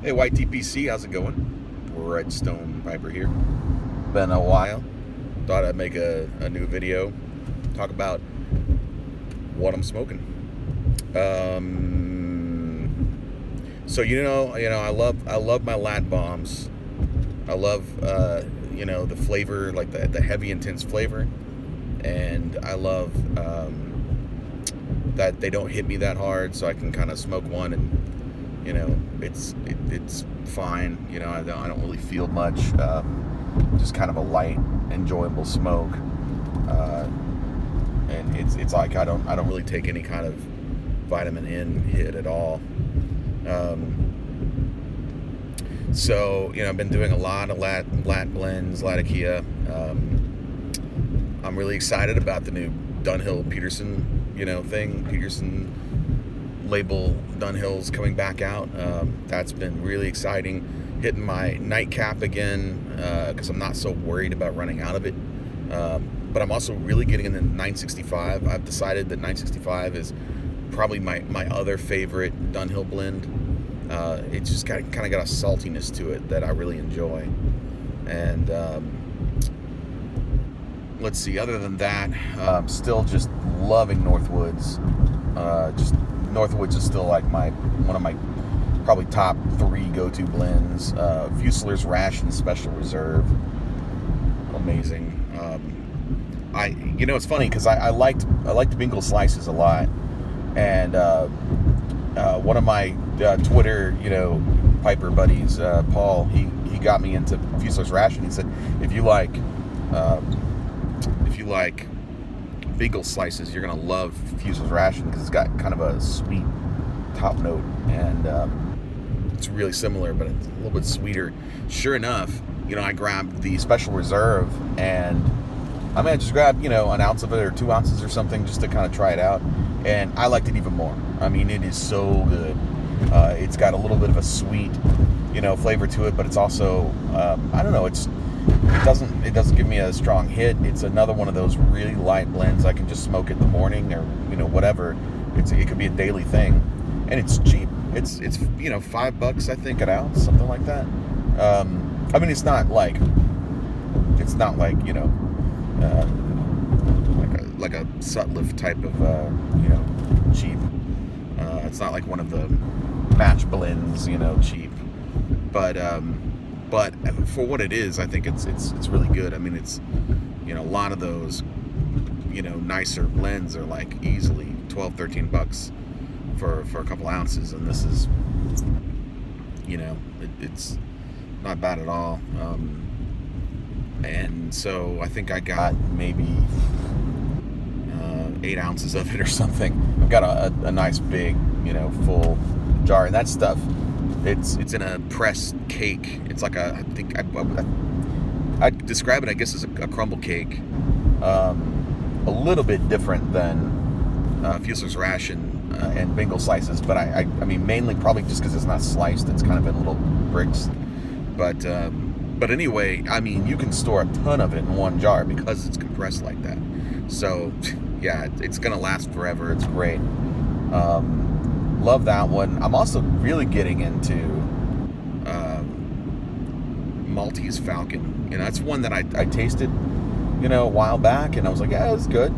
Hey, YTPC, how's it going? Redstone Piper here. Been a while. Thought I'd make a new video, talk about what I'm smoking. So I love my lat bombs. I love the flavor, like the heavy, intense flavor, and I love that they don't hit me that hard, so I can kind of smoke one and it's fine. I don't really feel much. Just kind of a light, enjoyable smoke. And it's like I don't really take any kind of vitamin N hit at all. So I've been doing a lot of lat blends, Latakia. I'm really excited about the new Dunhill Peterson thing. Peterson label Dunhill's coming back out. That's been really exciting. Hitting my nightcap again because I'm not so worried about running out of it. But I'm also really getting into 965. I've decided that 965 is probably my other favorite Dunhill blend. It's just kind of got a saltiness to it that I really enjoy. And let's see, other than that, still just loving Northwoods. Northwoods is still like one of my probably top 3 go-to blends. Fusiliers Ration Special Reserve, amazing. It's funny because I liked Bingle Slices a lot, and one of my Twitter Piper buddies, Paul, he got me into Fusiliers Ration. He said if you like Bingle Slices, you're gonna love Fusiliers Ration because it's got kind of a sweet top note, and it's really similar, but it's a little bit sweeter. Sure enough, I grabbed the Special Reserve, and I just grabbed an ounce of it or 2 ounces or something just to kind of try it out, and I liked it even more. I mean, it is so good. It's got a little bit of a sweet flavor to it, but it's also I don't know, it doesn't give me a strong hit. It's another one of those really light blends. I can just smoke it in the morning or whatever. It could be a daily thing, and it's cheap. It's $5 I think an ounce, something like that. I mean, it's not like like a Sutliff type of cheap. It's not like one of the match blends, cheap. But for what it is, I think it's really good. I mean, it's a lot of those nicer blends are like easily $12-13 for a couple ounces, and this is it's not bad at all. And so I think I got maybe 8 ounces of it or something. I've got a nice big full jar, and that stuff, it's in a pressed cake. It's like I describe it, I guess, as a crumble cake. A little bit different than Fusiliers Ration and Bingle Slices, but I mean mainly probably just because it's not sliced. It's kind of in little bricks. But anyway, I mean, you can store a ton of it in one jar because it's compressed like that. So yeah, it's gonna last forever. It's great. Love that one. I'm also really getting into Maltese Falcon. That's one that I tasted a while back, and I was like, yeah, it's good.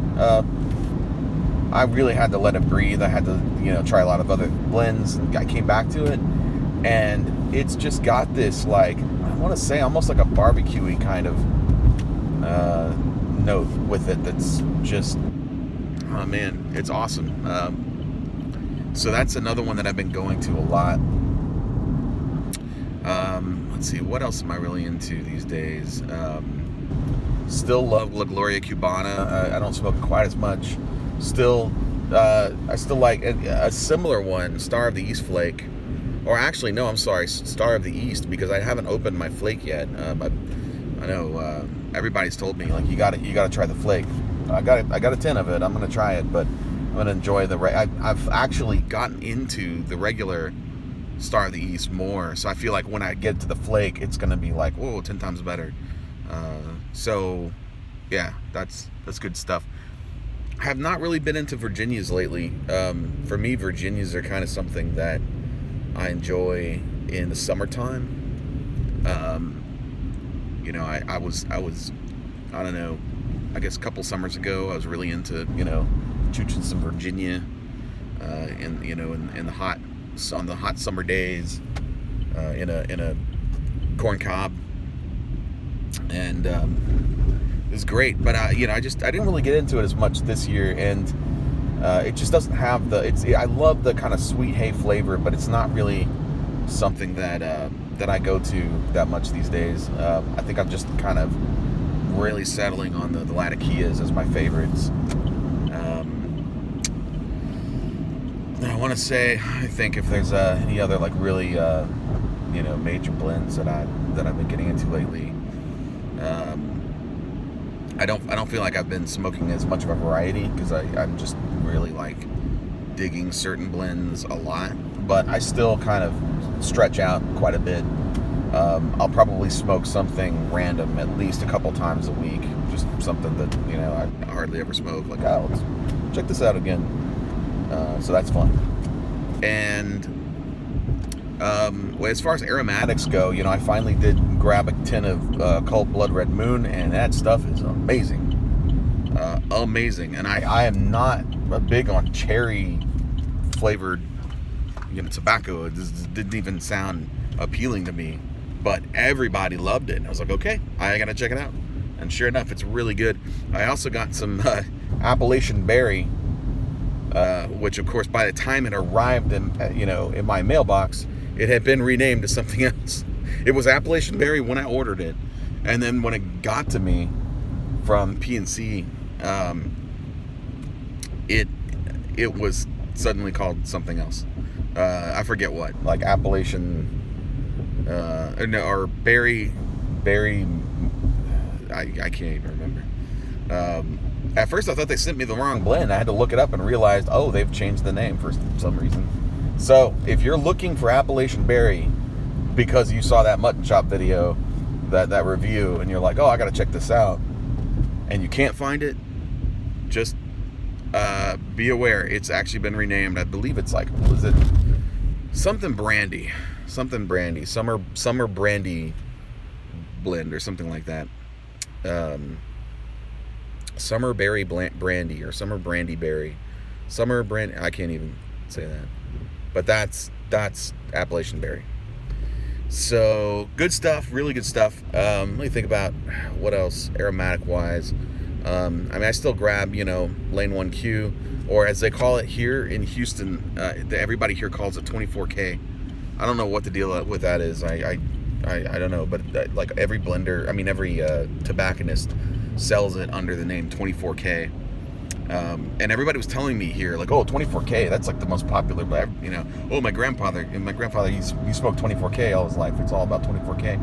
I really had to let it breathe. I had to try a lot of other blends, and I came back to it, and it's just got this, like, I want to say almost like a barbecue-y kind of note with it that's just, oh man, it's awesome. So that's another one that I've been going to a lot. Let's see, what else am I really into these days? Still love La Gloria Cubana. I don't smoke it quite as much. I still like a similar one, Star of the East Flake. Or actually, no, I'm sorry, Star of the East, because I haven't opened my flake yet. But I know everybody's told me, like, you gotta try the flake. I got a 10 of it. I'm gonna try it, but I'm gonna enjoy I've actually gotten into the regular Star of the East more. So I feel like when I get to the flake, it's gonna be like, whoa, 10 times better. So yeah, that's good stuff. I have not really been into Virginias lately. For me, Virginias are kind of something that I enjoy in the summertime. You know, I was I don't know, I guess a couple summers ago I was really into, you know, chooching some Virginia in, you know, in the hot, on the hot summer days, in a corn cob, and it was great. But you know, I didn't really get into it as much this year, and it just doesn't have I love the kind of sweet hay flavor, but it's not really something that I go to that much these days. I think I'm just kind of really settling on the Latakias as my favorites. I want to say, I think if there's any other like really you know, major blends that I've been getting into lately, I don't feel like I've been smoking as much of a variety, because I'm just really like digging certain blends a lot, but I still kind of stretch out quite a bit. I'll probably smoke something random at least a couple times a week, just something that, you know, I hardly ever smoke, like, oh, let's check this out again. So that's fun. And as far as aromatics go, you know, I finally did grab a tin of Cold Blood Red Moon, and that stuff is amazing. Amazing. And I am not big on cherry flavored, you know, tobacco. It just didn't even sound appealing to me, but everybody loved it, and I was like, okay, I gotta check it out. And sure enough, it's really good. I also got some Appalachian Berry, which of course by the time it arrived in, you know, in my mailbox, it had been renamed to something else. It was Appalachian Berry when I ordered it, and then when it got to me from PNC, it was suddenly called something else. I forget what, like Appalachian, or Berry. I can't even remember. At first I thought they sent me the wrong blend. I had to look it up and realized, oh, they've changed the name for some reason. So if you're looking for Appalachian Berry because you saw that mutton chop video, that review, and you're like, oh, I gotta check this out, and you can't find it, just be aware, it's actually been renamed. I believe it's like, what was it? Something brandy, summer brandy blend or something like that. Summer berry brandy, or summer brandy berry, summer brand. I can't even say that, but that's Appalachian Berry. So good stuff, really good stuff. Let me think about what else aromatic wise. I mean, I still grab, you know, Lane 1Q, or as they call it here in Houston, everybody here calls it 24K. I don't know what the deal with that is. I don't know, but like every blender, I mean every tobacconist sells it under the name 24K. And everybody was telling me here, like, oh, 24K, that's like the most popular, but you know, oh, my grandfather, he smoked 24K all his life. It's all about 24K.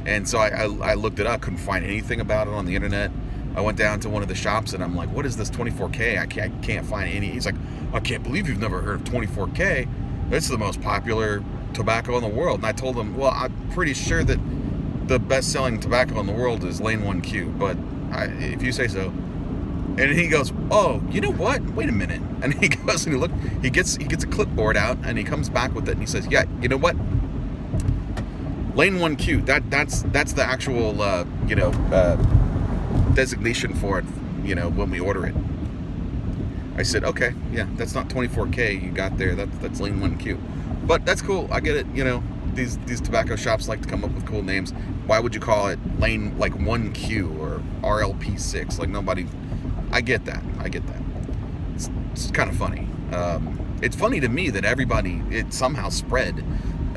And so I looked it up, couldn't find anything about it on the internet. I went down to one of the shops and I'm like, what is this 24K? I can't find any. He's like, I can't believe you've never heard of 24K. It's the most popular tobacco in the world. And I told him, well, I'm pretty sure that the best-selling tobacco in the world is Lane 1Q, but if you say so. And he goes, oh, you know what? Wait a minute. And he goes and he gets a clipboard out and he comes back with it and he says, yeah, you know what? Lane 1Q, that's the actual, you know, designation for it, you know, when we order it. I said, okay, yeah, that's not 24K you got there. That's Lane 1Q. But that's cool. I get it. You know, these tobacco shops like to come up with cool names. Why would you call it Lane like 1Q or RLP6? Like nobody. I get that. It's kind of funny. It's funny to me that it somehow spread.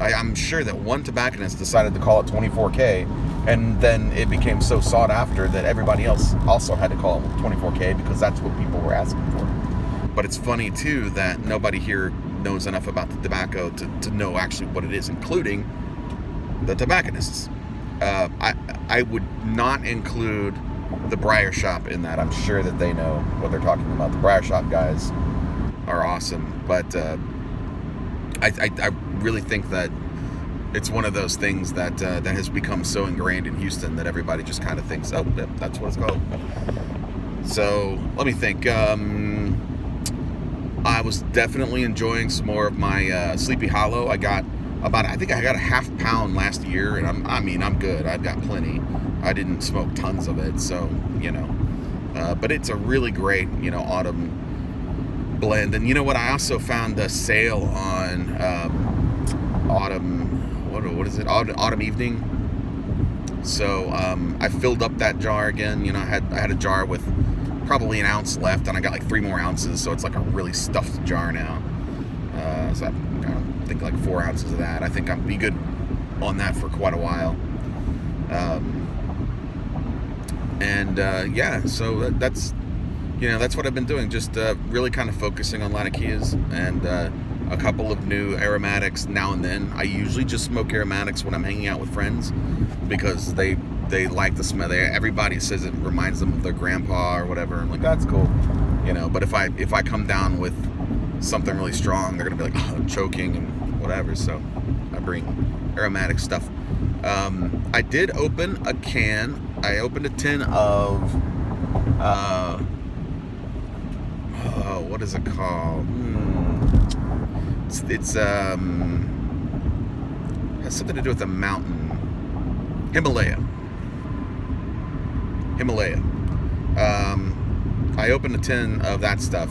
I'm sure that one tobacconist decided to call it 24K, and then it became so sought after that everybody else also had to call it 24K because that's what people were asking for. But it's funny too that nobody here knows enough about the tobacco to know actually what it is, including the tobacconists. I would not include the Briar Shop in that. I'm sure that they know what they're talking about. The Briar Shop guys are awesome, but I really think that it's one of those things that has become so ingrained in Houston that everybody just kind of thinks, oh, that's what it's called. So let me think. I was definitely enjoying some more of my Sleepy Hollow. I got I think I got a half pound last year, and I'm good. I've got plenty. I didn't smoke tons of it, so, but it's a really great, autumn blend. And you know what? I also found a sale on what is it? Autumn Evening. So I filled up that jar again. I had a jar with probably an ounce left, and I got like 3 more ounces, so it's like a really stuffed jar now. So I think like 4 ounces of that. I think I'll be good on that for quite a while. So that's what I've been doing. Just really kind of focusing on Latakias and a couple of new aromatics now and then. I usually just smoke aromatics when I'm hanging out with friends because they like the smell. Everybody says it reminds them of their grandpa or whatever. I'm like, that's cool, But if I come down with something really strong, they're gonna be like, oh, I'm choking and whatever. So I bring aromatic stuff. I did open a can. I opened a tin of what is it called? It's has something to do with the mountain. Himalaya. I opened a tin of that stuff.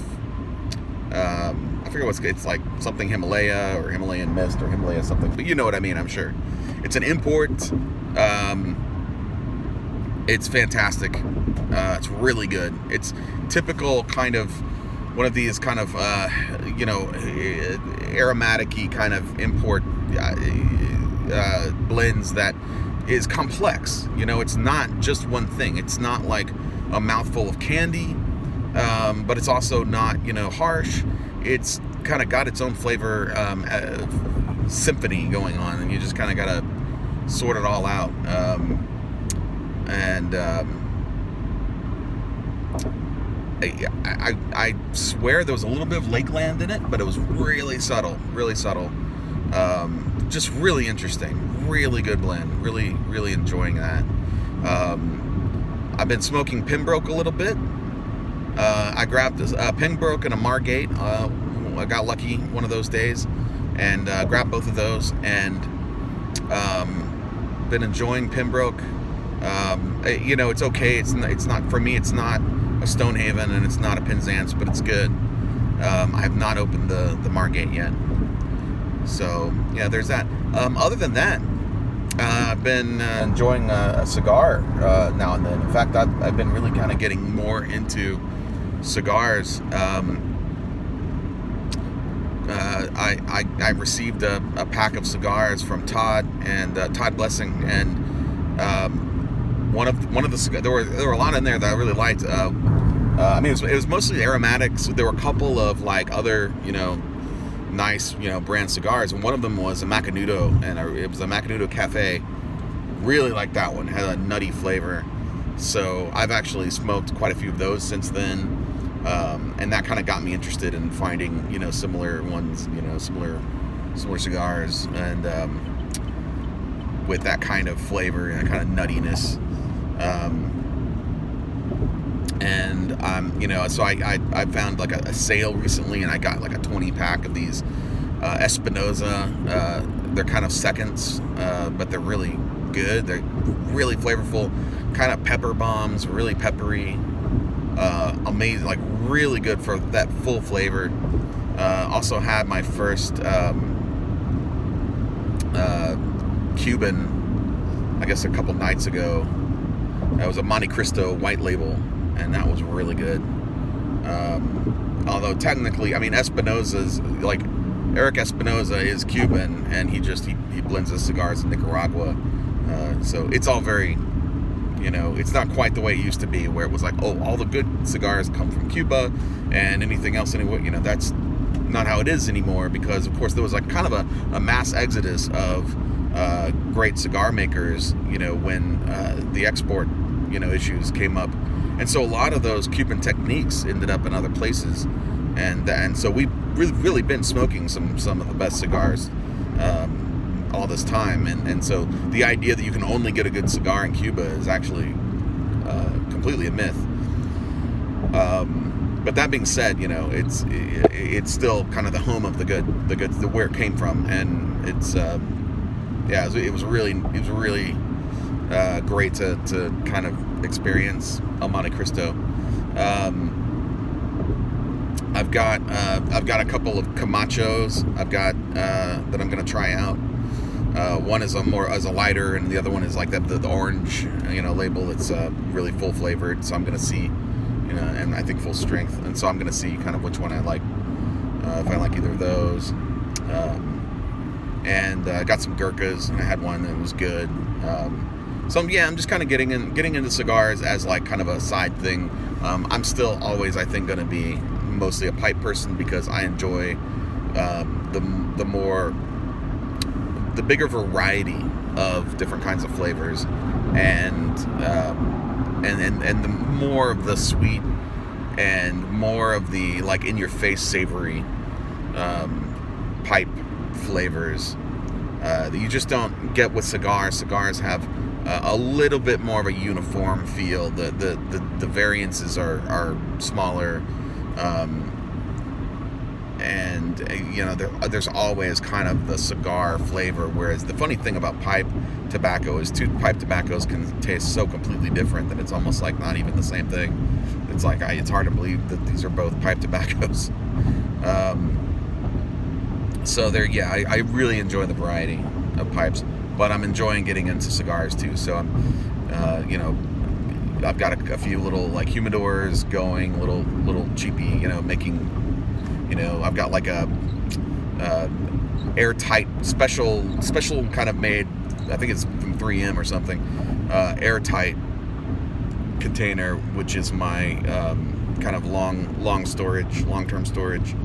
I forget it's like something Himalaya or Himalayan mist or Himalaya something, but you know what I mean, I'm sure. It's an import. It's fantastic. It's really good. It's typical kind of one of these kind of aromatic-y kind of import blends that is complex. It's not just one thing. It's not like a mouthful of candy, but it's also not harsh. It's kind of got its own flavor symphony going on, and you just kind of gotta sort it all out. I swear there was a little bit of Lakeland in it, but it was really subtle. Just really interesting, really good blend. Really enjoying that. I've been smoking Pinbreak a little bit. I grabbed a Pinbreak and a Margate. I got lucky one of those days and grabbed both of those, and been enjoying Pinbreak. It's okay. It's not for me. It's not a Stonehaven and it's not a Penzance, but it's good. I have not opened the Margate yet. So yeah, there's that. Other than that, I've been enjoying a cigar now and then. In fact, I've been really kind of getting more into cigars. I received a pack of cigars from Todd and Todd Blessing, and one of the cigars, there were a lot in there that I really liked. It was mostly aromatics. There were a couple of like other nice brand cigars, and one of them was a Macanudo, and it was a Macanudo Cafe. Really liked that one. It had a nutty flavor. So I've actually smoked quite a few of those since then. And that kind of got me interested in finding, similar ones, similar cigars, and with that kind of flavor and that kind of nuttiness. So I found like a sale recently, and I got like a 20 pack of these Espinosa. They're kind of seconds, but they're really good. They're really flavorful, kind of pepper bombs, really peppery. Amazing, like really good for that full flavor. Also had my first Cuban, I guess a couple nights ago. That was a Monte Cristo white label, and that was really good. Although technically, Espinosa's like Eric Espinosa is Cuban, and he blends his cigars in Nicaragua. So it's all very, it's not quite the way it used to be, where it was like, oh, all the good cigars come from Cuba, and anything else anyway. That's not how it is anymore, because of course there was like kind of a mass exodus of great cigar makers, when the export, issues came up, and so a lot of those Cuban techniques ended up in other places, and so we've really been smoking some of the best cigars all this time, and so the idea that you can only get a good cigar in Cuba is actually completely a myth. But that being said, it's still kind of the home of the good, where it came from, and it's yeah, it was really great to kind of experience El Monte Cristo. I've got a couple of Camachos that I'm gonna try out. One is a lighter, and the other one is like the orange, label. It's really full flavored. So I'm gonna see, and I think full strength. And so I'm gonna see kind of which one I like. If I like either of those. And I got some Gurkhas, and I had one that was good. So yeah, I'm just kind of getting into cigars as like kind of a side thing. I'm still always, I think, going to be mostly a pipe person because I enjoy the bigger variety of different kinds of flavors, and the more of the sweet and more of the like in your face savory pipe flavors that you just don't get with cigars. Cigars have a little bit more of a uniform feel. The variances are smaller, and there's always kind of the cigar flavor. Whereas the funny thing about pipe tobacco is two pipe tobaccos can taste so completely different that it's almost like not even the same thing. It's like it's hard to believe that these are both pipe tobaccos. So I really enjoy the variety of pipes, but I'm enjoying getting into cigars too. So I'm, I've got a few little like humidors going, little cheapy, making, I've got like a airtight special kind of made, I think it's from 3M or something, airtight container, which is my kind of long-term storage.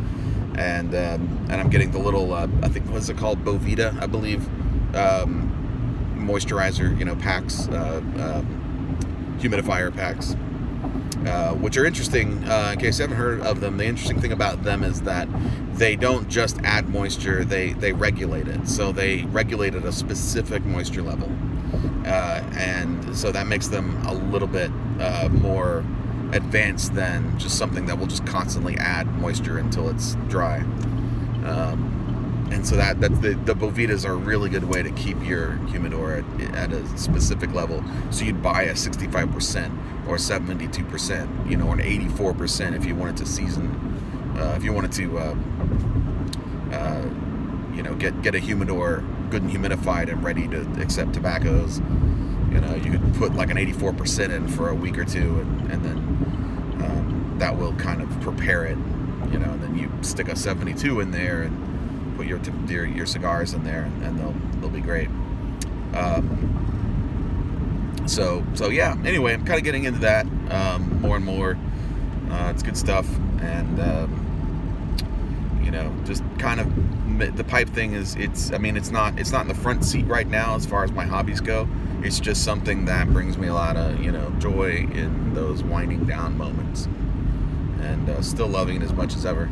And I'm getting the little I think, what's it called, Veda, I believe, moisturizer, packs, humidifier packs, which are interesting. In case you haven't heard of them, the interesting thing about them is that they don't just add moisture, they regulate it. So they regulate at a specific moisture level, and so that makes them a little bit more advanced than just something that will just constantly add moisture until it's dry. And so that's the Bovedas are a really good way to keep your humidor at a specific level. So you'd buy a 65% or 72%, or an 84% if you wanted to season, if you wanted to, get a humidor good and humidified and ready to accept tobaccos. You could put like an 84% in for a week or two, and then that will kind of prepare it, and then you stick a 72 in there and put your cigars in there, and they'll be great. So yeah. Anyway, I'm kind of getting into that more and more. It's good stuff, and just kind of the pipe thing is it's not in the front seat right now as far as my hobbies go. It's just something that brings me a lot of joy in those winding down moments, and still loving it as much as ever.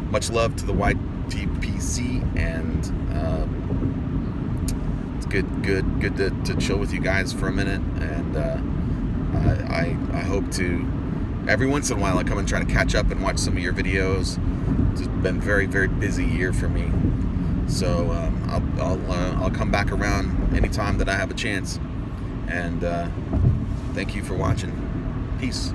Much love to the YTPC, and it's good to chill with you guys for a minute, and I hope to every once in a while I come and try to catch up and watch some of your videos. It's been a very, very busy year for me, so I'll come back around anytime that I have a chance, and thank you for watching. Peace.